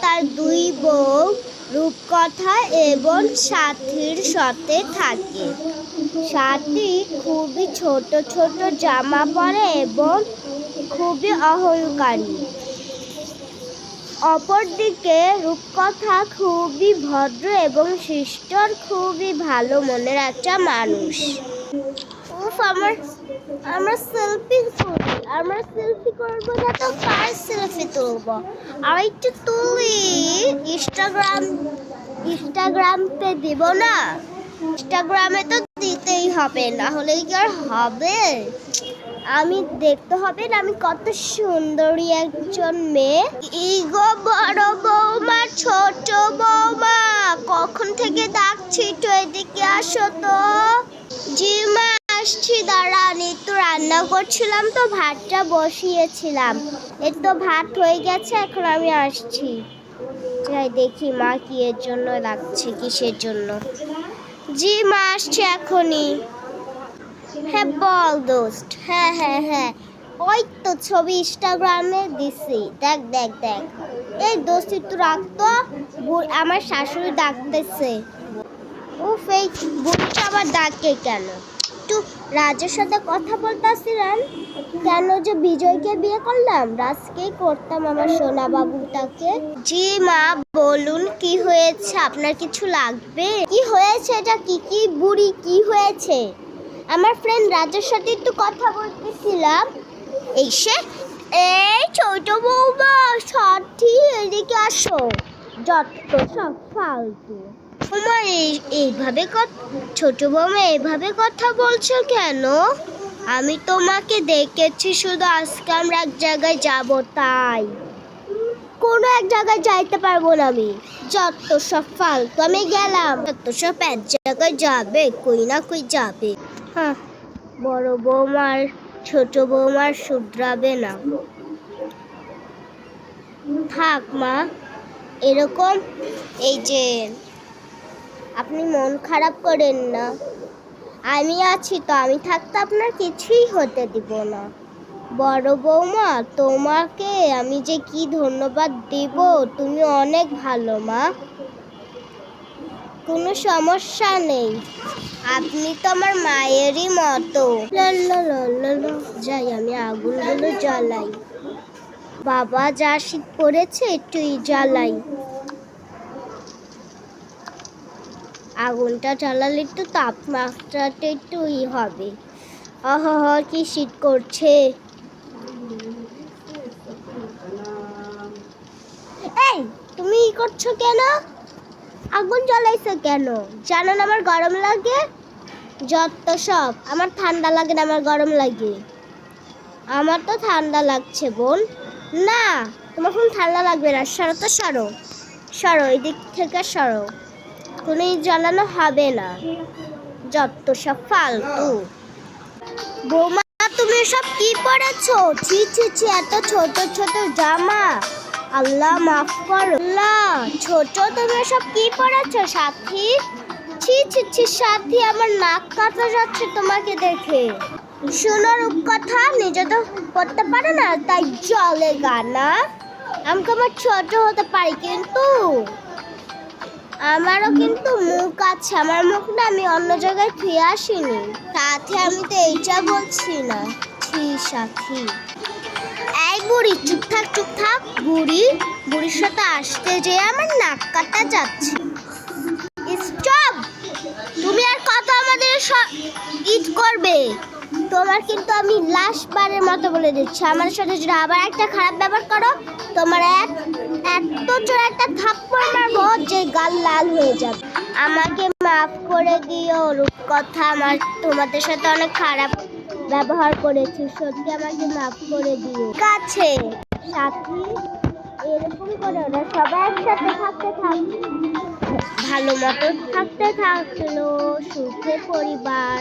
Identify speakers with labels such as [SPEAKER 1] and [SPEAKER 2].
[SPEAKER 1] তার দুই বউ রূপকথা এবং সাথীর সাথে থাকে। সাথী খুবই ছোট ছোট জামা পরে এবং খুবই অহংকারী। অপরদিকে রূপকথা খুবই ভদ্র এবং শিষ্টর, খুবই ভালো মনের একটা মানুষ। আমরা সেলফি করবো না তো কার সেলফি তুলবো? আর একটু তুলি ইনস্টাগ্রামে দিব না? ইনস্টাগ্রামে তো দিতেই হবে, না হলে কি আর হবে? আমি দেখতে হবে না আমি কত সুন্দরী একজন মেয়ে। ইগো বড় বৌমা, ছোট বৌমা, কখন থেকে ডাকছি তো এদিকে আসো তো। জি মা আসছি, দাঁড়ান। এই তো রান্না করছিলাম তো ভাতটা বসিয়েছিলাম, এই তো ভাত হয়ে গেছে, এখন আমি আসছি। যাই দেখি মা কি এর জন্য ডাকছে, কিসের জন্য। জি মা আসছে এখনই। হ্যাঁ বল দোস্ত। হ্যাঁ হ্যাঁ হ্যাঁ, ওই তো ছবি ইনস্টাগ্রামে দিছি, দেখ দেখ দেখ। এই দোস্ত একটু রাখতো, আমার শাশুড়ি ডাকতেছে। উফ, এই বুড়িটা আবার ডাকে কেন? একটু রাজের সাথে কথা বলতেছিলেন কেন যে বিজয়কে বিয়ে করলাম, রাজকেই করতাম আমার সোনা বাবুটাকে। জি মা বলুন, কি হয়েছে? আপনার কিছু লাগবে? কি হয়েছে? এটা কি বুড়ি, কি হয়েছে? আমার ফ্রেন্ড রাজের সাথে একটু কথা বলতেছিলাম। এই ছোট বৌমা সাথী, এদিকে আসো। যত সব ফালতু। এইভাবে ছোট বৌমা এইভাবে কথা বলছো কেন? আমি তোমাকে দেখেছি শুধু, আজকে আমরা এক জায়গায় যাব, তাই। কোনো এক জায়গায় যাইতে পারবো না আমি, যত সব ফালতু। আমি গেলাম, যত সব এক জায়গায় যাবে, কই না কই যাবে। হ্যাঁ, বড় বৌমার ছোট বৌমার শুধরাবে না। থাক মা এরকম। এই যে আপনি মন খারাপ করেন না, আমি আছি তো, আমি থাকতে আপনার কিছুই হতে দিব না। বড় বৌমা, তোমাকে আমি যে কি ধন্যবাদ দিব, তুমি অনেক ভালো মা, কোনো সমস্যা নেই, আপনি তো আমার মায়েরই মতো। যাই আমি আগুনগুলো জ্বালাই। বাবা যা শীত পড়েছে, একটু জ্বালাই। আগুনটা জ্বালালে একটু তাপমাত্রাটা একটু হবে। কি শীত করছে। এই তুমি করছো কেন? আগুন জ্বালাইছো কেন? জানো না আমার গরম লাগে? যত সব। আমার ঠান্ডা লাগে না, আমার গরম লাগে। আমার তো ঠান্ডা লাগছে বোন। না, তোমার কোনো ঠান্ডা লাগবে না। সরো তো, সরো সরো, এদিক থেকে সরো। কোনো জ্বালানো হবে না, যত সব ফালতু। বৌমা তুমি সব কি পরেছো? ছি ছি ছি, এত ছোট ছোট জামা, আল্লাহ মাফ করো। আল্লাহ, ছোট তুমি সব কি পরেছো? সাথী, ছি ছি ছি সাথী, আমার নাক কাটা যাচ্ছে তোমাকে দেখে। শোনো রূপকথা, নিজে তো করতে পারে না, তাই জলে গানা। আমাকে আমার ছোট হতে পারি, কিন্তু আমারও কিন্তু মুখ আছে, আমার মুখ না আমি অন্য জায়গায় ফিরে আসিনি। সাথে আমি তো এইটা বলছি না। ছি সাথী। এই বুড়ি চুপ থাক, চুপ থাক। বুড়ির সাথে আসতে যে আমার নাক কাটা যাচ্ছে। স্টপ, তুমি আর কত আমাদের ঈদ করবে? তোমার কিন্তু আমি লাস্ট বারের মতো বলে দিচ্ছি, আমার সাথে যদি আবার একটা খারাপ ব্যবহার করো, তোমার এত জোর একটা থাপ্পড় মারবো যে গাল লাল হয়ে যাবে। আমাকে মাফ করে দিও রূপকথা, আমার তোমাদের সাথে অনেক খারাপ ব্যবহার করেছি, সত্যি আমাকে মাফ করে দিও। ঠিক আছে সাথী, এরকম করে ওরা সবাই একসাথে থাকতে ভালো মতো থাকতে থাকলো সুখে পরিবার।